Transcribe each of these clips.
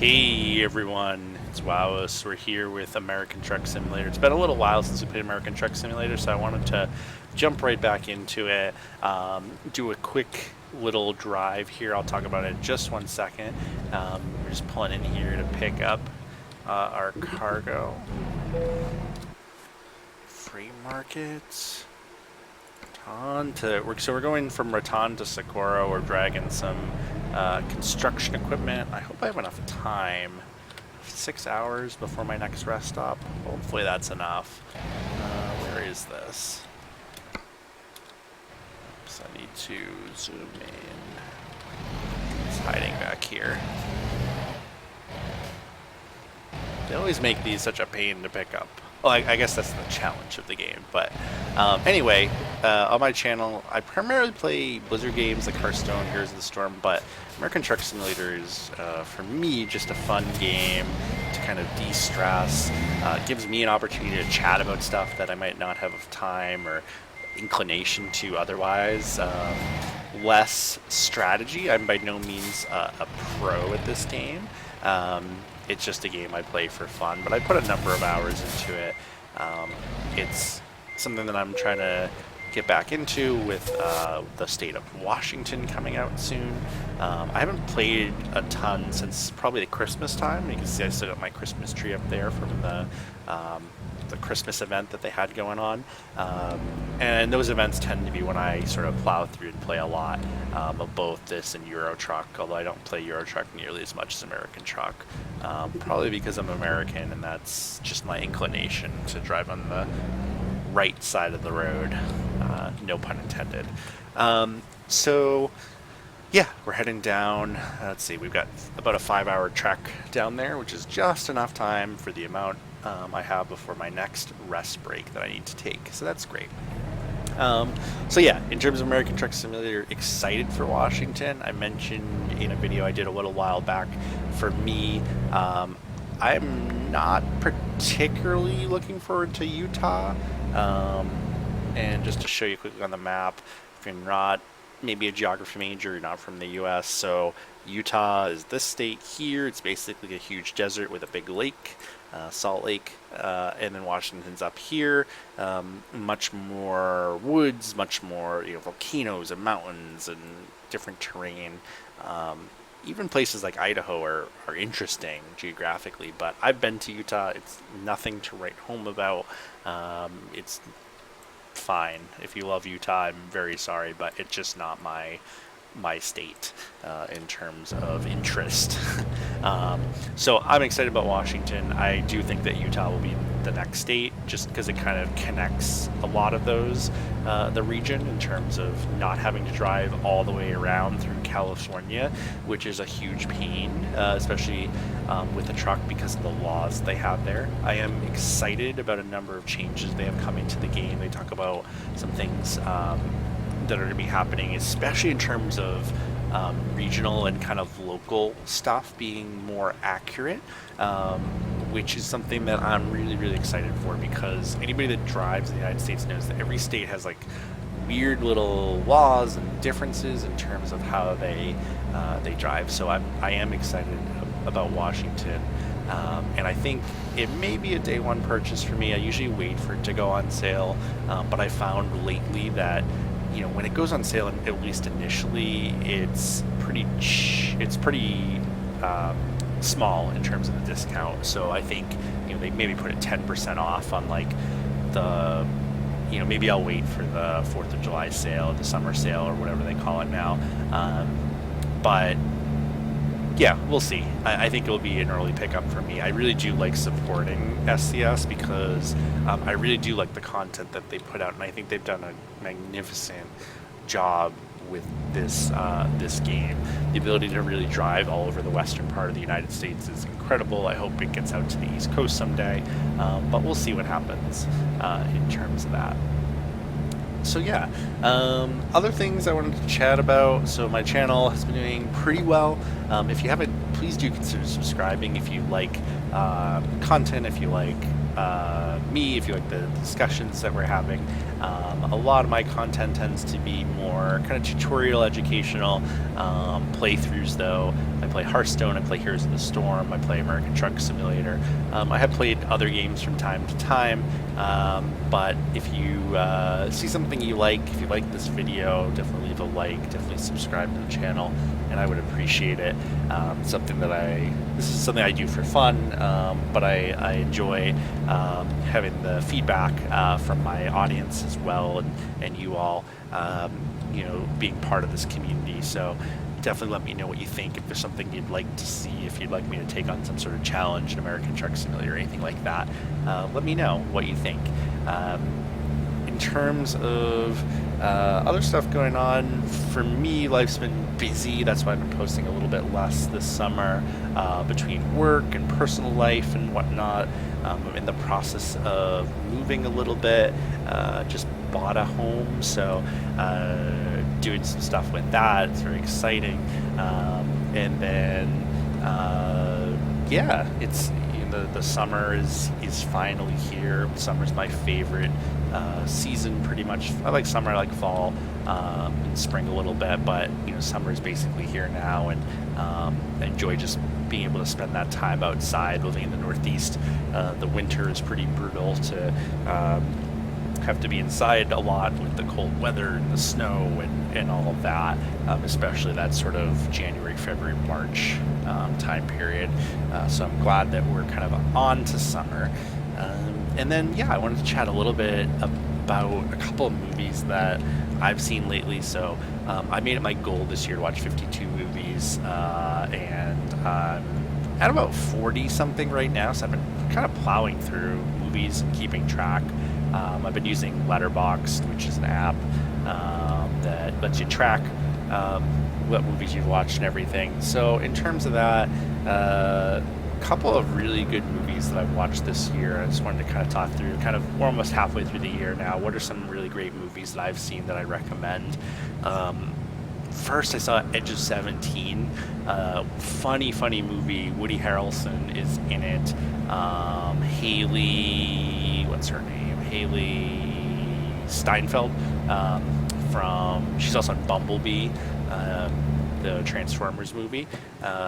Hey everyone, it's Wowus. We're here with American Truck Simulator. It's been a little while since we played American Truck Simulator, so I wanted to jump right back into it, do a quick little drive here. I'll talk about it in just 1 second. We're just pulling in here to pick up our cargo. Free markets. So we're going from Ruton to Socorro. We're dragging some construction equipment. I hope I have enough time. 6 hours before my next rest stop. Hopefully that's enough. Where is this? So I need to zoom in. It's hiding back here. They always make these such a pain to pick up. Well, I guess that's the challenge of the game. But anyway, on my channel, I primarily play Blizzard games like Hearthstone, Heroes of the Storm, but American Truck Simulator is, for me, just a fun game to kind of de-stress. It gives me an opportunity to chat about stuff that I might not have time or inclination to otherwise. Less strategy. I'm by no means a pro at this game. It's just a game I play for fun, but I put a number of hours into it. It's something that I'm trying to get back into with the state of Washington coming out soon. I haven't played a ton since probably the Christmas time. You can see I still got my Christmas tree up there from the Christmas event that they had going on. And those events tend to be when I sort of plow through and play a lot of both this and Euro Truck, although I don't play Euro Truck nearly as much as American Truck. Probably because I'm American and that's just my inclination to drive on the right side of the road. No pun intended. So yeah, we're heading down. Let's see, we've got about a 5-hour trek down there, which is just enough time for the amount I have before my next rest break that I need to take. So that's great. So yeah, in terms of American Truck Simulator, excited for Washington. I mentioned in a video I did a little while back, for me, I'm not particularly looking forward to Utah. And just to show you quickly on the map, if you're not maybe a geography major, you're not from the US, so Utah is this state here. It's basically a huge desert with a big lake, Salt Lake, and then Washington's up here. Much more woods, much more volcanoes and mountains and different terrain. Even places like Idaho are interesting geographically, but I've been to Utah. It's nothing to write home about. It's fine. If you love Utah, I'm very sorry, but it's just not my state in terms of interest. So I'm excited about Washington. I do think that Utah will be the next state just because it kind of connects a lot of those, the region, in terms of not having to drive all the way around through California, which is a huge pain, especially with the truck because of the laws they have there. I am excited about a number of changes they have coming to the game. They talk about some things that are going to be happening, especially in terms of regional and kind of local stuff being more accurate, which is something that I'm really, really excited for, because anybody that drives in the United States knows that every state has like weird little laws and differences in terms of how they drive. So I am excited about Washington. And I think it may be a day one purchase for me. I usually wait for it to go on sale, but I found lately that when it goes on sale, at least initially, it's pretty small in terms of the discount. So I think they maybe put it 10% off on like the maybe I'll wait for the 4th of July sale, the summer sale, or whatever they call it now. But yeah, we'll see. I think it'll be an early pickup for me. I really do like supporting SCS because I really do like the content that they put out, and I think they've done a magnificent job with this game. The ability to really drive all over the western part of the United States is incredible. I hope it gets out to the East Coast someday, but we'll see what happens in terms of that. So yeah, other things I wanted to chat about. So my channel has been doing pretty well. If you haven't, please do consider subscribing if you like content, if you like me, if you like the discussions that we're having. A lot of my content tends to be more kind of tutorial, educational playthroughs, though. I play Hearthstone, I play Heroes of the Storm, I play American Truck Simulator. I have played other games from time to time, but if you see something you like, if you like this video, definitely leave a like, definitely subscribe to the channel, and I would appreciate it. This is something I do for fun, but I enjoy having the feedback from my audience as well, and you all, being part of this community. So definitely let me know what you think. If there's something you'd like to see, if you'd like me to take on some sort of challenge in American Truck Simulator or anything like that, let me know what you think. In terms of other stuff going on, for me, life's been busy. That's why I've been posting a little bit less this summer, between work and personal life and whatnot. I'm in the process of moving a little bit, just bought a home, so doing some stuff with that. It's very exciting. And then it's the summer is finally here. Summer's my favorite season, pretty much. I like summer, I like fall, and spring a little bit, but summer is basically here now, and I enjoy just being able to spend that time outside. Living in the Northeast, the winter is pretty brutal to have to be inside a lot with the cold weather and the snow and all of that, especially that sort of January, February, March time period. So I'm glad that we're kind of on to summer. And then, I wanted to chat a little bit about a couple of movies that I've seen lately. So I made it my goal this year to watch 52 movies, and I'm at about 40 something right now. So I've been kind of plowing through movies and keeping track. I've been using Letterboxd, which is an app that lets you track what movies you've watched and everything. So in terms of that, a couple of really good movies that I've watched this year. I just wanted to kind of talk through, we're almost halfway through the year now. What are some really great movies that I've seen that I recommend? First, I saw Edge of 17. Funny movie. Woody Harrelson is in it. Haley, what's her name? Haley Steinfeld. She's also in Bumblebee, the Transformers movie.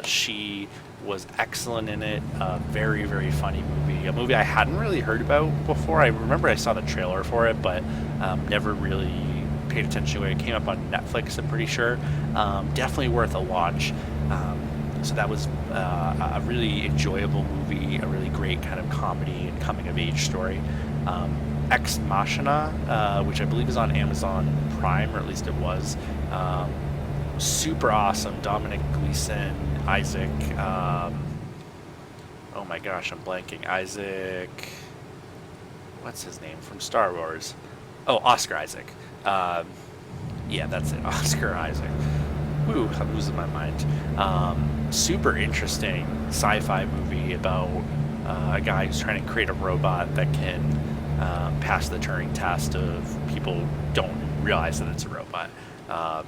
She was excellent in it. Very, very funny movie. A movie I hadn't really heard about before. I remember I saw the trailer for it, but never really paid attention to it. It came up on Netflix, I'm pretty sure. Definitely worth a watch. So that was a really enjoyable movie, a really great kind of comedy and coming-of-age story. Ex Machina, which I believe is on Amazon Prime, or at least it was. Super awesome. Dominic Gleeson, Isaac. Oh my gosh, I'm blanking. Isaac. What's his name from Star Wars? Oh, Oscar Isaac. That's it. Oscar Isaac. Woo, I'm losing my mind. Super interesting sci-fi movie about a guy who's trying to create a robot that can pass the Turing test of people don't realize that it's a robot.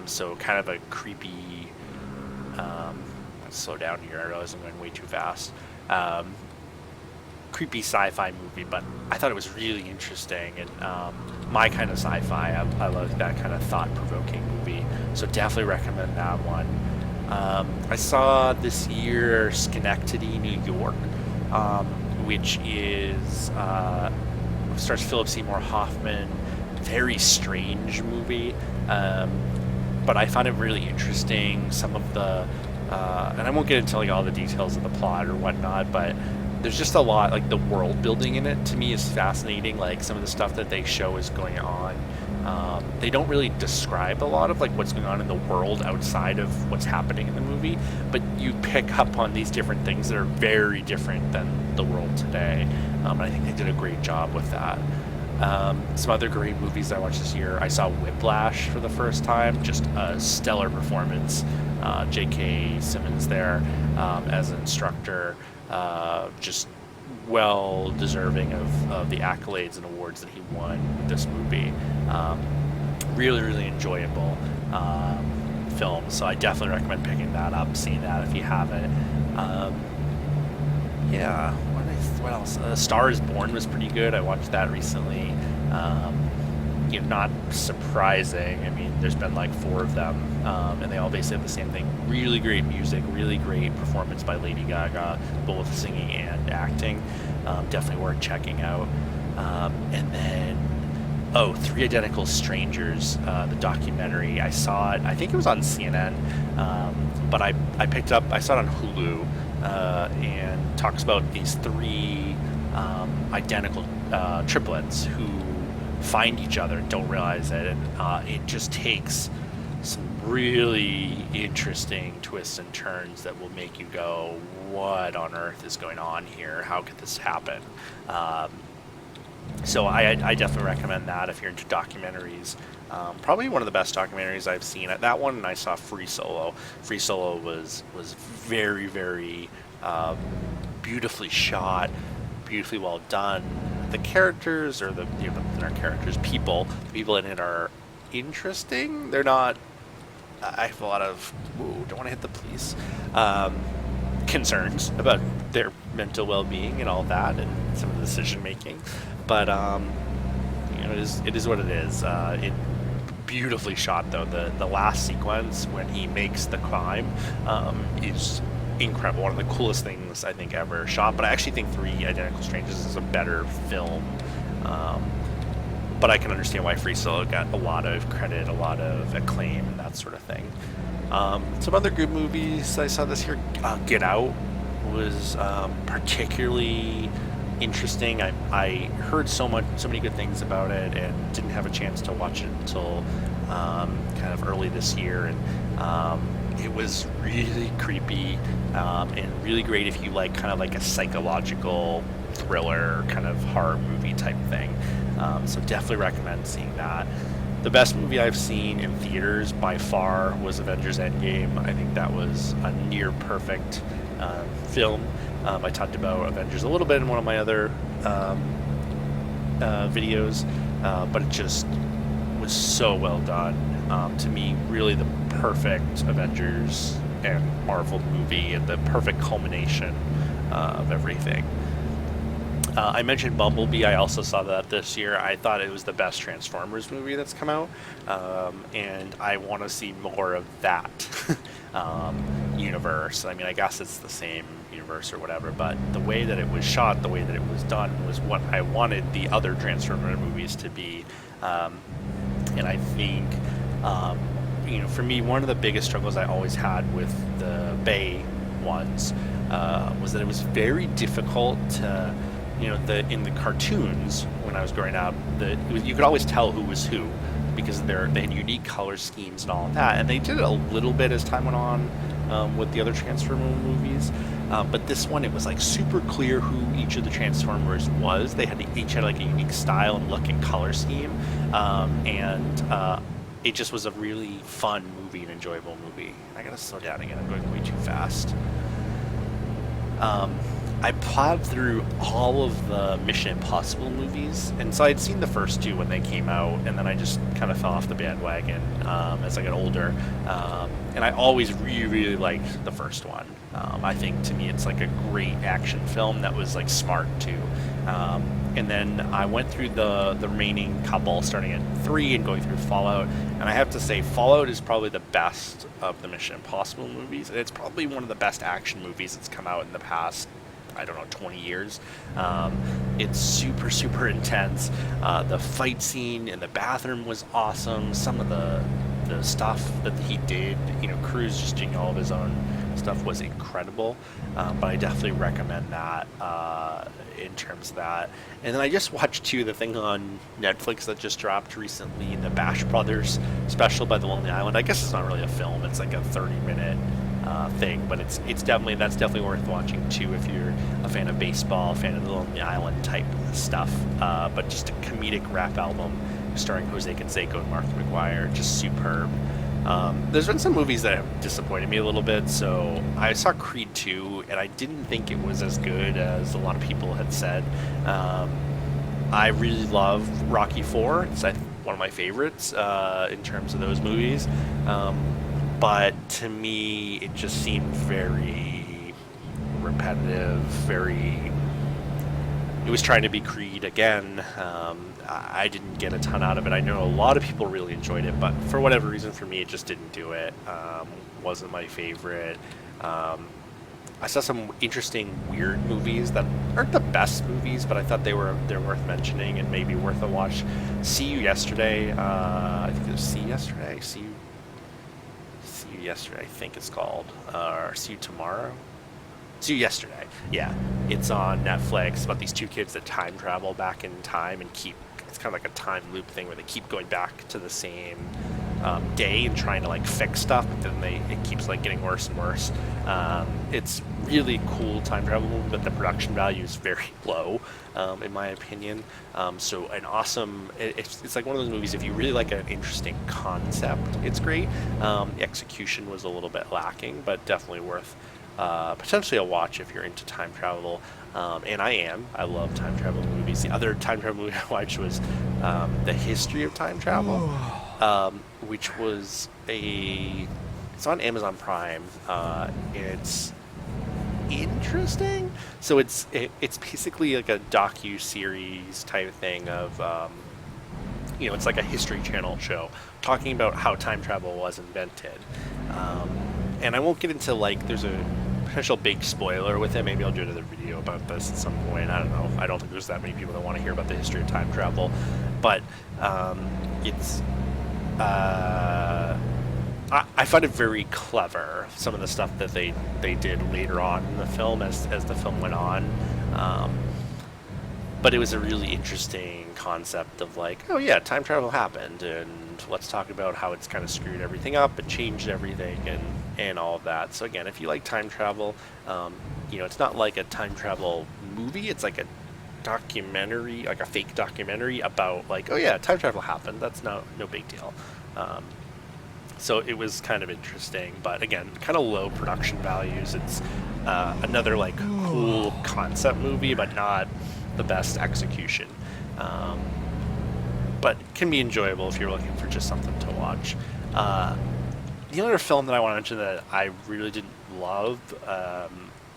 So kind of a creepy, let's slow down here, I realize I'm going way too fast. Creepy sci-fi movie, but I thought it was really interesting, and my kind of sci-fi. I love that kind of thought-provoking movie, so definitely recommend that one. I saw this year Schenectady, New York, which is stars Philip Seymour Hoffman. Very strange movie, but I found it really interesting. Some of the and I won't get into all the details of the plot or whatnot, but there's just a lot, the world building in it to me is fascinating. Some of the stuff that they show is going on. They don't really describe a lot of what's going on in the world outside of what's happening in the movie, but you pick up on these different things that are very different than the world today. And I think they did a great job with that. Some other great movies I watched this year. I saw Whiplash for the first time. Just a stellar performance. J.K. Simmons there as an instructor. Just well deserving of the accolades and awards that he won with this movie. Really, really enjoyable film. So I definitely recommend picking that up, seeing that if you haven't. What did I what else? Star is Born was pretty good. I watched that recently. Not surprising. I mean, there's been like 4 of them, and they all basically have the same thing. Really great music, really great performance by Lady Gaga, both singing and acting. Definitely worth checking out. And then, Three Identical Strangers, the documentary. I saw it. I think it was on CNN, but I saw it on Hulu, and talks about these 3 identical triplets who find each other and don't realize it, and it just takes some really interesting twists and turns that will make you go, what on earth is going on here? How could this happen? So I definitely recommend that if you're into documentaries. Probably one of the best documentaries I've seen. At that one, I saw Free Solo. Free Solo was very, very beautifully shot, beautifully well done. The characters, or they're not characters, people in it are interesting. They're not. I have a lot of don't want to hit the police concerns about their mental well-being and all that, and some of the decision making. But it is what it is. It beautifully shot though. The last sequence when he makes the climb is incredible. One of the coolest things I think ever shot. But I actually think Three Identical Strangers is a better film. But I can understand why Free Solo got a lot of credit, a lot of acclaim, and that sort of thing. Some other good movies I saw this year. Get Out was particularly interesting. I heard so many good things about it, and didn't have a chance to watch it until kind of early this year. And it was really creepy, and really great if you like kind of like a psychological thriller kind of horror movie type thing. So definitely recommend seeing that. The best movie I've seen in theaters by far was Avengers Endgame. I think that was a near perfect film. I talked about Avengers a little bit in one of my other videos, but it just was so well done. To me, really the perfect Avengers and Marvel movie, and the perfect culmination of everything. I mentioned Bumblebee. I also saw that this year. I thought it was the best Transformers movie that's come out, and I want to see more of that universe. I mean, I guess it's the same universe or whatever, but the way that it was shot, the way that it was done, was what I wanted the other Transformer movies to be. And I think, for me, one of the biggest struggles I always had with the Bay ones was that it was very difficult to, in the cartoons when I was growing up, you could always tell who was who, because they had unique color schemes and all of that. And they did it a little bit as time went on with the other Transformer movies. But this one, it was like super clear who each of the Transformers was. They each had like a unique style and look and color scheme. And it just was a really fun movie and enjoyable movie. I gotta slow down again. I'm going way too fast. I plowed through all of the Mission Impossible movies, and so I'd seen the first 2 when they came out, and then I just kind of fell off the bandwagon as I got older. And I always really, really liked the first one. I think, to me, it's like a great action film that was like smart too. And then I went through the remaining couple, starting at 3 and going through Fallout. And I have to say, Fallout is probably the best of the Mission Impossible movies. And it's probably one of the best action movies that's come out in the past, 20 years. It's super, super intense. The fight scene in the bathroom was awesome. Some of the stuff that he did, Cruise just doing all of his own stuff was incredible. But I definitely recommend that in terms of that. And then I just watched the thing on Netflix that just dropped recently, the Bash Brothers special by The Lonely Island. I guess it's not really a film, it's like a 30-minute thing, but that's definitely worth watching too if you're a fan of baseball, a fan of the Lonely Island type stuff. But just a comedic rap album starring Jose Canseco and Mark McGuire, just superb. There's been some movies that have disappointed me a little bit. So I saw Creed 2, and I didn't think it was as good as a lot of people had said. I really love Rocky 4. It's one of my favorites in terms of those movies. But to me, it just seemed very repetitive, very it was trying to be Creed again. I didn't get a ton out of it. I know a lot of people really enjoyed it, but for whatever reason, for me, it just didn't do it. Wasn't my favorite. I saw some interesting, weird movies that aren't the best movies, but I thought they're worth mentioning and maybe worth a watch. See You Yesterday. I think it was See You Yesterday. See You Yesterday. I think it's called. Or See You Tomorrow. See You Yesterday. Yeah, it's on Netflix about these two kids that time travel back in time and it's kind of like a time loop thing where they keep going back to the same day and trying to like fix stuff, but then it keeps like getting worse and worse. It's really cool time travel movie, but the production value is very low, in my opinion. So an awesome, it's like one of those movies, if you really like an interesting concept, it's great. The execution was a little bit lacking, but definitely worth potentially a watch if you're into time travel. And I love time travel movies. The other time travel movie I watched was The History of Time Travel, which was it's on Amazon Prime. It's interesting. So it's basically like a docu-series type thing of, it's like a History Channel show talking about how time travel was invented. And I won't get into there's a potential big spoiler with it. Maybe I'll do another video about this at some point. I don't know. I don't think there's that many people that want to hear about the history of time travel, but it's I find it very clever, some of the stuff that they did later on in the film as the film went on. But it was a really interesting concept of oh yeah, time travel happened, and let's talk about how it's kind of screwed everything up and changed everything and all of that. So again, if you like time travel, it's not like a time travel movie. It's like a documentary, like a fake documentary about oh yeah, time travel happened. That's no big deal. So it was kind of interesting, but again, kind of low production values. It's another cool concept movie, but not the best execution. But can be enjoyable if you're looking for just something to watch. The other film that I want to mention that I really didn't love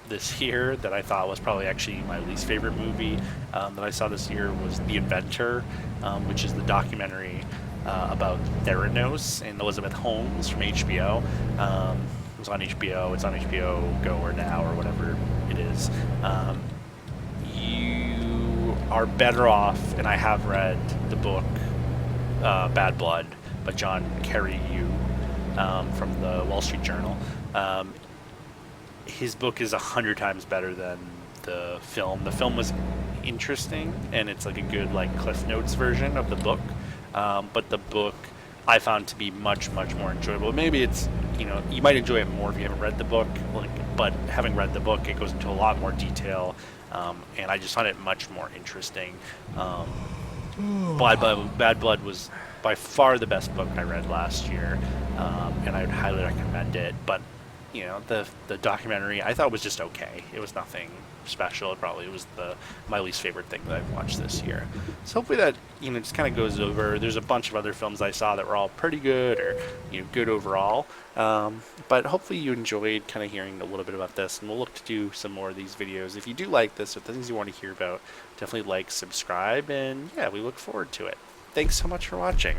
this year, that I thought was probably actually my least favorite movie that I saw this year, was The Inventor, which is the documentary about Theranos and Elizabeth Holmes from HBO. It was on HBO. It's on HBO Go or Now or whatever it is. You are better off, and I have read the book Bad Blood by John Carreyrou from the Wall Street Journal. His book is 100 times better than the film. The film was interesting, and it's like a good Cliff Notes version of the book. But the book I found to be much, much more enjoyable. Maybe it's, you might enjoy it more if you haven't read the book, but having read the book, it goes into a lot more detail, and I just found it much more interesting. Bad Blood was by far the best book I read last year, and I would highly recommend it. But the documentary I thought was just okay. It was nothing special. It probably was my least favorite thing that I've watched this year. So hopefully that just kind of goes over. There's a bunch of other films I saw that were all pretty good, or good overall. But hopefully you enjoyed kind of hearing a little bit about this, and we'll look to do some more of these videos. If you do like this, or things you want to hear about, definitely subscribe, and yeah, we look forward to it. Thanks so much for watching.